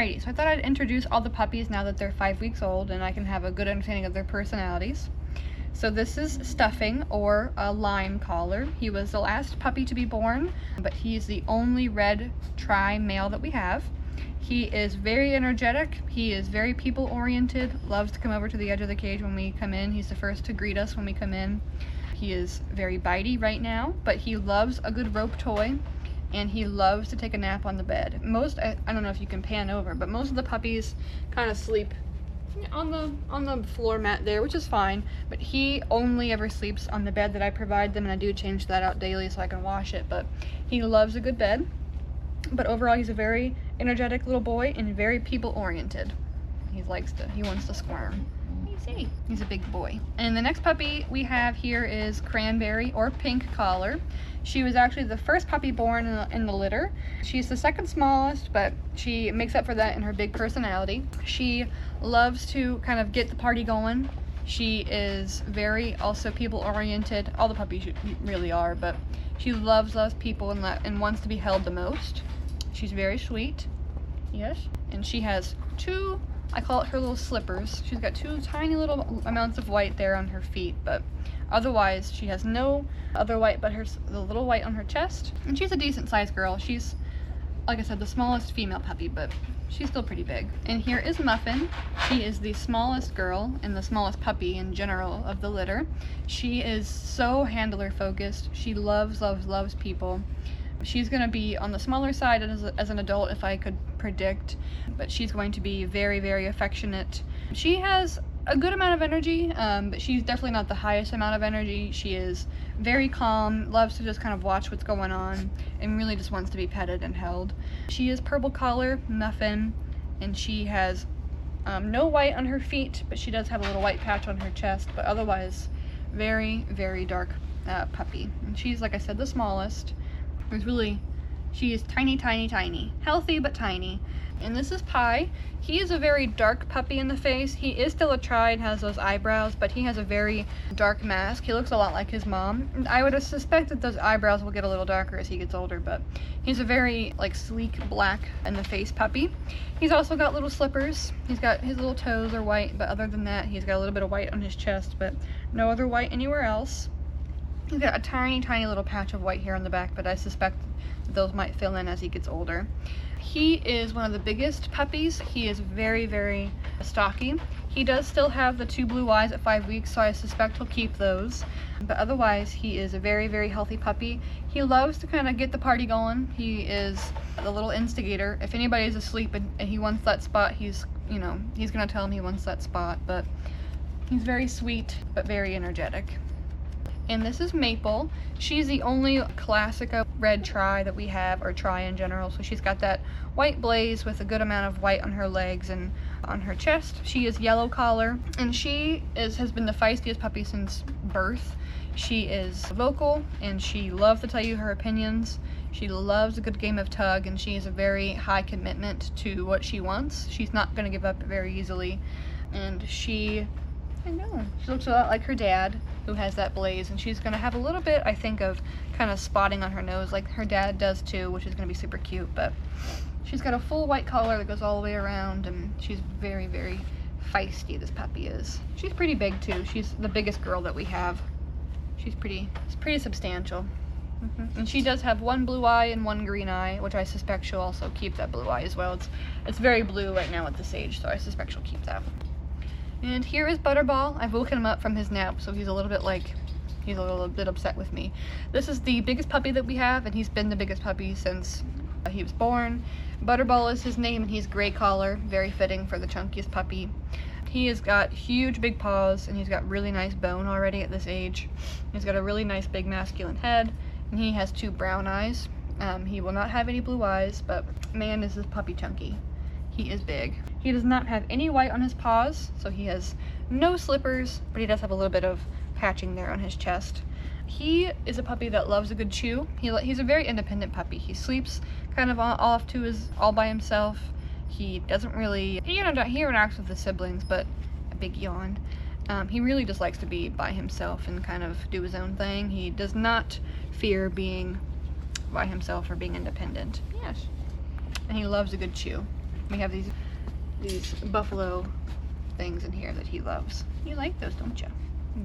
Alrighty, so I thought I'd introduce all the puppies now that they're 5 weeks old and I can have a good understanding of their personalities. So this is Stuffing, or a lime collar. He was the last puppy to be born, but he's the only red tri-male that we have. He is very energetic, he is very people-oriented, loves to come over to the edge of the cage when we come in. He's the first to greet us when we come in. He is very bitey right now, but he loves a good rope toy, and he loves to take a nap on the bed. I don't know if you can pan over, but most of the puppies kind of sleep on the floor mat there, which is fine, but he only ever sleeps on the bed that I provide them, and I do change that out daily so I can wash it. But he loves a good bed. But overall, he's a very energetic little boy and very people-oriented. He wants to squirm. You see, he's a big boy. And the next puppy we have here is Cranberry, or Pink Collar. She was actually the first puppy born in the litter. She's the second smallest, but she makes up for that in her big personality. She loves to kind of get the party going. She is very also people-oriented. All the puppies really are, but she loves people and wants to be held the most. She's very sweet, yes, and she has two, I call it her little slippers. She's got two tiny little amounts of white there on her feet, but otherwise she has no other white but the little white on her chest. And she's a decent sized girl. She's, like I said, the smallest female puppy, but she's still pretty big. And here is Muffin. She is the smallest girl and the smallest puppy in general of the litter. She is so handler focused. She loves people. She's going to be on the smaller side as an adult if I could predict, but she's going to be very, very affectionate. She has a good amount of energy, but she's definitely not the highest amount of energy. She is very calm, loves to just kind of watch what's going on, and really just wants to be petted and held. She is purple collar, Muffin, and she has no white on her feet, but she does have a little white patch on her chest, but otherwise very, very dark puppy. And she's, like I said, the smallest. She is tiny, tiny, tiny. Healthy, but tiny. And this is Pie. He is a very dark puppy in the face. He is still a tri and has those eyebrows, but he has a very dark mask. He looks a lot like his mom. I would suspect that those eyebrows will get a little darker as he gets older, but he's a very sleek black in the face puppy. He's also got little slippers. He's got his little toes are white, but other than that, he's got a little bit of white on his chest, but no other white anywhere else. He's got a tiny, tiny little patch of white hair on the back, but I suspect those might fill in as he gets older. He is one of the biggest puppies. He is very, very stocky. He does still have the 2 blue eyes at 5 weeks, so I suspect he'll keep those. But otherwise, he is a very, very healthy puppy. He loves to kind of get the party going. He is the little instigator. If anybody's asleep and he wants that spot, he's gonna tell him he wants that spot. But he's very sweet, but very energetic. And this is Maple. She's the only classic red tri that we have, or tri in general. So she's got that white blaze with a good amount of white on her legs and on her chest. She is yellow collar, and she has been the feistiest puppy since birth. She is vocal, and she loves to tell you her opinions. She loves a good game of tug, and she has a very high commitment to what she wants. She's not going to give up very easily, and she looks a lot like her dad, who has that blaze, and she's going to have a little bit, I think, of kind of spotting on her nose like her dad does too, which is going to be super cute. But she's got a full white collar that goes all the way around, and she's very, very feisty, this puppy is. She's pretty big too. She's the biggest girl that we have. It's pretty substantial. And she does have 1 blue eye and 1 green eye, which I suspect she'll also keep that blue eye as well. It's very blue right now at this age, so I suspect she'll keep that. And here is Butterball. I've woken him up from his nap, so he's a little bit upset with me. This is the biggest puppy that we have, and he's been the biggest puppy since he was born. Butterball is his name, and he's gray collar, very fitting for the chunkiest puppy. He has got huge big paws, and he's got really nice bone already at this age. He's got a really nice big masculine head, and he has 2 brown eyes. He will not have any blue eyes, but man, is this puppy chunky. He is big. He does not have any white on his paws, so he has no slippers, but he does have a little bit of patching there on his chest. He is a puppy that loves a good chew. He's a very independent puppy. He sleeps kind of off to all by himself. He doesn't really, he interacts with the siblings, but a big yawn. He really just likes to be by himself and kind of do his own thing. He does not fear being by himself or being independent. Yes. And he loves a good chew. We have these buffalo things in here that he loves. You like those, don't you?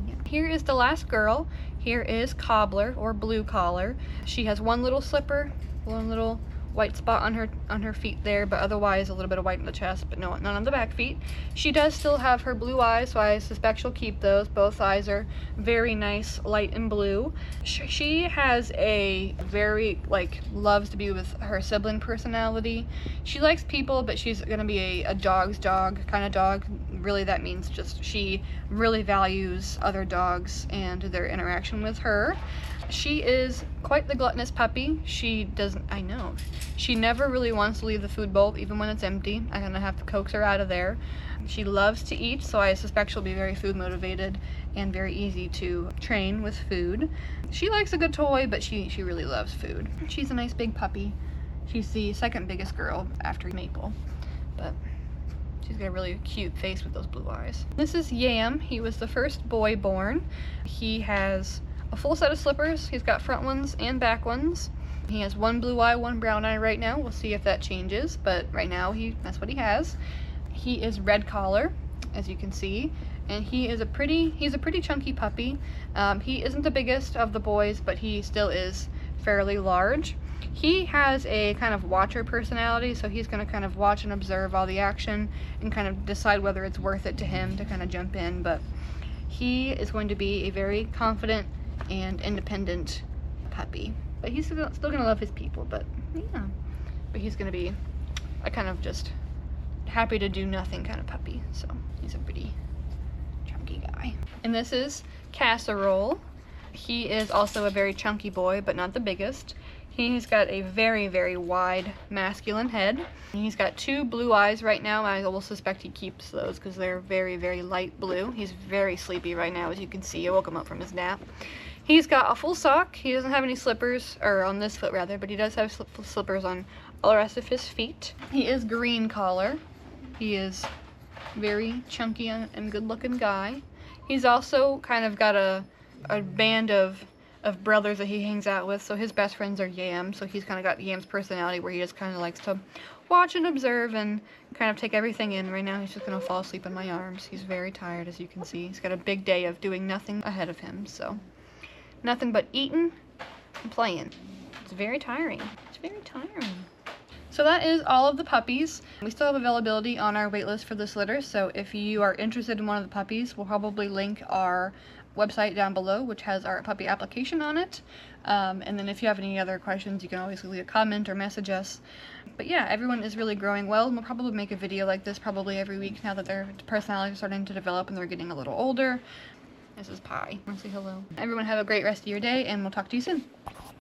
Yeah. Here is the last girl. Here is Cobbler, or blue collar. She has one little slipper, one little white spot on her feet there, but otherwise a little bit of white on the chest, but none on the back feet. She does still have her blue eyes, so I suspect she'll keep those. Both eyes are very nice, light and blue. She has a very, loves to be with her sibling personality. She likes people, but she's gonna be a dog's dog kind of dog. Really, that means just she really values other dogs and their interaction with her. She is quite the gluttonous puppy. She never really wants to leave the food bowl, even when it's empty. I'm gonna have to coax her out of there. She loves to eat, so I suspect she'll be very food motivated and very easy to train with food. She likes a good toy, but she really loves food. She's a nice big puppy. She's the second biggest girl after Maple, but she's got a really cute face with those blue eyes. This is Yam. He was the first boy born. He has a full set of slippers. He's got front ones and back ones. He has one blue eye, one brown eye right now. We'll see if that changes, but right now that's what he has. He is red collar, as you can see, and he's a pretty chunky puppy. He isn't the biggest of the boys, but he still is fairly large. He has a kind of watcher personality, so he's going to kind of watch and observe all the action and kind of decide whether it's worth it to him to kind of jump in, but he is going to be a very confident and independent puppy. But he's still gonna love his people, but yeah. But he's gonna be a kind of just happy to do nothing kind of puppy. So he's a pretty chunky guy. And this is Casserole. He is also a very chunky boy, but not the biggest. He's got a very, very wide masculine head. He's got two blue eyes right now. I will suspect he keeps those because they're very, very light blue. He's very sleepy right now, as you can see. I woke him up from his nap. He's got a full sock. He doesn't have any slippers, or on this foot rather, but he does have slippers on all the rest of his feet. He is green collar. He is very chunky and good looking guy. He's also kind of got a band of brothers that he hangs out with, so his best friends are Yam, so he's kind of got Yam's personality where he just kind of likes to watch and observe and kind of take everything in. Right now he's just gonna fall asleep in my arms. He's very tired, as you can see. He's got a big day of doing nothing ahead of him, so nothing but eating and playing. It's very tiring. It's very tiring. So that is all of the puppies. We still have availability on our waitlist for this litter, so if you are interested in one of the puppies, we'll probably link our website down below, which has our puppy application on it. And then if you have any other questions, you can always leave a comment or message us. But yeah, everyone is really growing well, and we'll probably make a video like this probably every week now that their personalities are starting to develop and they're getting a little older. This is Pie. Want to say hello? Everyone have a great rest of your day, and we'll talk to you soon.